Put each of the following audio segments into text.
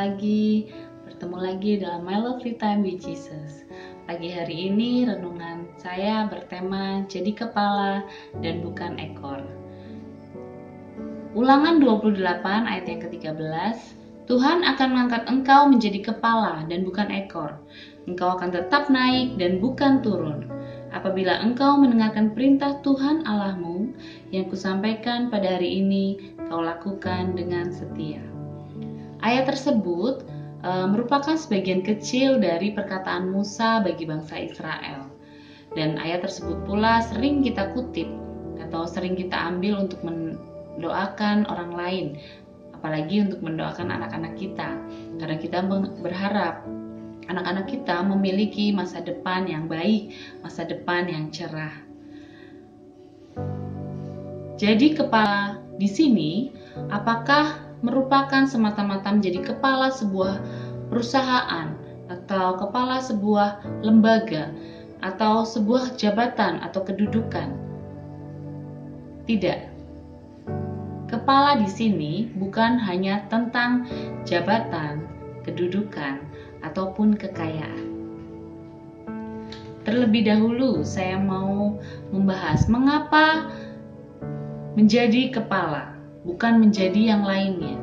lagi, bertemu lagi dalam My Lovely Time with Jesus. Pagi hari ini renungan saya bertema jadi kepala dan bukan ekor. Ulangan 28 ayat yang ke-13, Tuhan akan mengangkat engkau menjadi kepala dan bukan ekor. Engkau akan tetap naik dan bukan turun. Apabila engkau mendengarkan perintah Tuhan Allahmu yang kusampaikan pada hari ini, kau lakukan dengan setia. Ayat tersebut merupakan sebagian kecil dari perkataan Musa bagi bangsa Israel. Dan ayat tersebut pula sering kita kutip atau sering kita ambil untuk mendoakan orang lain, apalagi untuk mendoakan anak-anak kita. Karena kita berharap anak-anak kita memiliki masa depan yang baik, masa depan yang cerah. Jadi kepala di sini apakah merupakan semata-mata menjadi kepala sebuah perusahaan atau kepala sebuah lembaga atau sebuah jabatan atau kedudukan? Tidak. Kepala di sini bukan hanya tentang jabatan, kedudukan, ataupun kekayaan. Terlebih dahulu saya mau membahas mengapa menjadi kepala, bukan menjadi yang lainnya.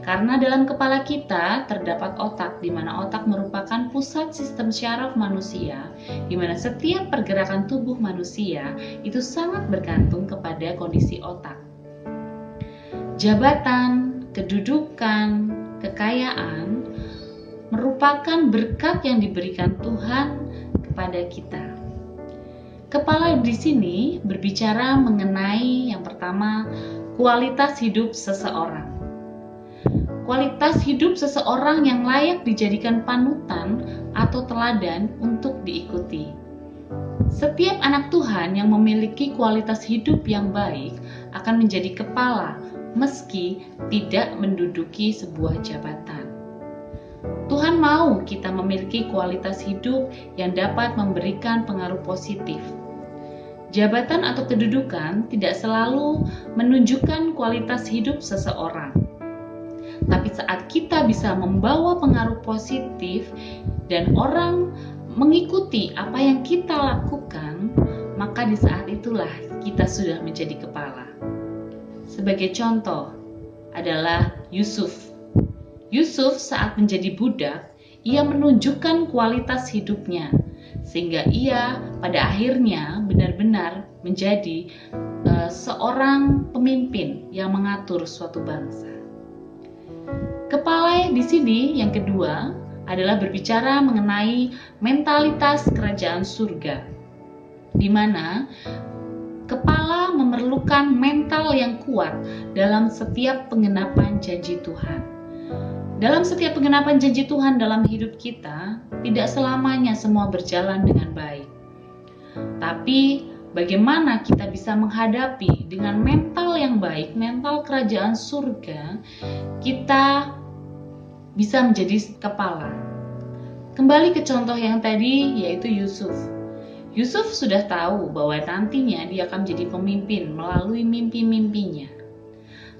Karena dalam kepala kita terdapat otak, di mana otak merupakan pusat sistem syaraf manusia, di mana setiap pergerakan tubuh manusia itu sangat bergantung kepada kondisi otak. Jabatan, kedudukan, kekayaan merupakan berkat yang diberikan Tuhan kepada kita. Kepala di sini berbicara mengenai yang pertama, kualitas hidup seseorang. Kualitas hidup seseorang yang layak dijadikan panutan atau teladan untuk diikuti. Setiap anak Tuhan yang memiliki kualitas hidup yang baik akan menjadi kepala meski tidak menduduki sebuah jabatan. Tuhan mau kita memiliki kualitas hidup yang dapat memberikan pengaruh positif. Jabatan atau kedudukan tidak selalu menunjukkan kualitas hidup seseorang. Tapi saat kita bisa membawa pengaruh positif dan orang mengikuti apa yang kita lakukan, maka di saat itulah kita sudah menjadi kepala. Sebagai contoh adalah Yusuf. Yusuf saat menjadi budak, ia menunjukkan kualitas hidupnya, sehingga ia pada akhirnya benar-benar menjadi seorang pemimpin yang mengatur suatu bangsa. Kepala di sini yang kedua adalah berbicara mengenai mentalitas kerajaan surga, di mana kepala memerlukan mental yang kuat dalam setiap penggenapan janji Tuhan. Dalam setiap penggenapan janji Tuhan dalam hidup kita, tidak selamanya semua berjalan dengan baik. Tapi bagaimana kita bisa menghadapi dengan mental yang baik, mental kerajaan surga, kita bisa menjadi kepala. Kembali ke contoh yang tadi, yaitu Yusuf. Yusuf sudah tahu bahwa nantinya dia akan menjadi pemimpin melalui mimpi-mimpinya.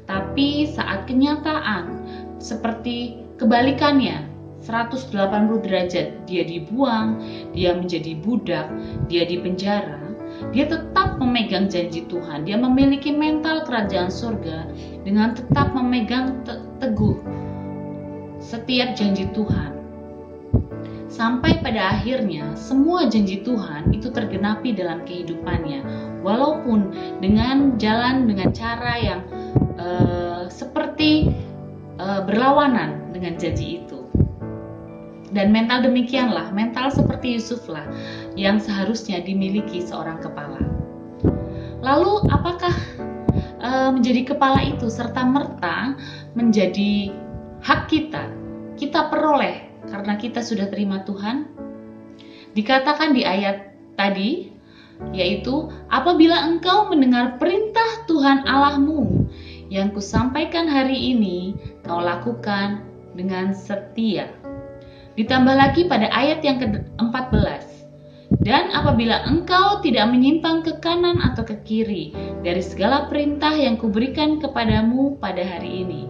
Tapi saat kenyataan seperti kebalikannya, 180 derajat, dia dibuang, dia menjadi budak, dia dipenjara, dia tetap memegang janji Tuhan, dia memiliki mental kerajaan surga dengan tetap memegang teguh setiap janji Tuhan. Sampai pada akhirnya semua janji Tuhan itu tergenapi dalam kehidupannya, walaupun dengan cara yang seperti berlawanan dengan janji itu. Dan mental demikianlah, mental seperti Yusuflah yang seharusnya dimiliki seorang kepala. Lalu apakah menjadi kepala itu serta-merta menjadi hak kita? Kita peroleh karena kita sudah terima Tuhan? Dikatakan di ayat tadi, yaitu apabila engkau mendengar perintah Tuhan Allahmu yang kusampaikan hari ini, kau lakukan dengan setia. Ditambah lagi pada ayat yang ke-14, dan apabila engkau tidak menyimpang ke kanan atau ke kiri dari segala perintah yang kuberikan kepadamu pada hari ini,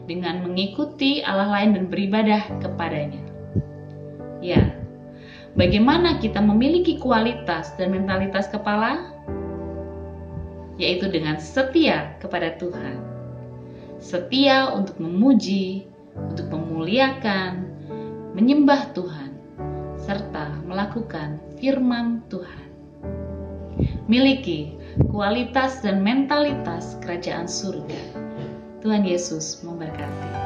dengan mengikuti Allah lain dan beribadah kepadanya. Ya, bagaimana kita memiliki kualitas dan mentalitas kepala? Yaitu dengan setia kepada Tuhan. Setia untuk memuji, untuk memuliakan, menyembah Tuhan, serta melakukan firman Tuhan. Miliki kualitas dan mentalitas kerajaan surga. Tuhan Yesus memberkati.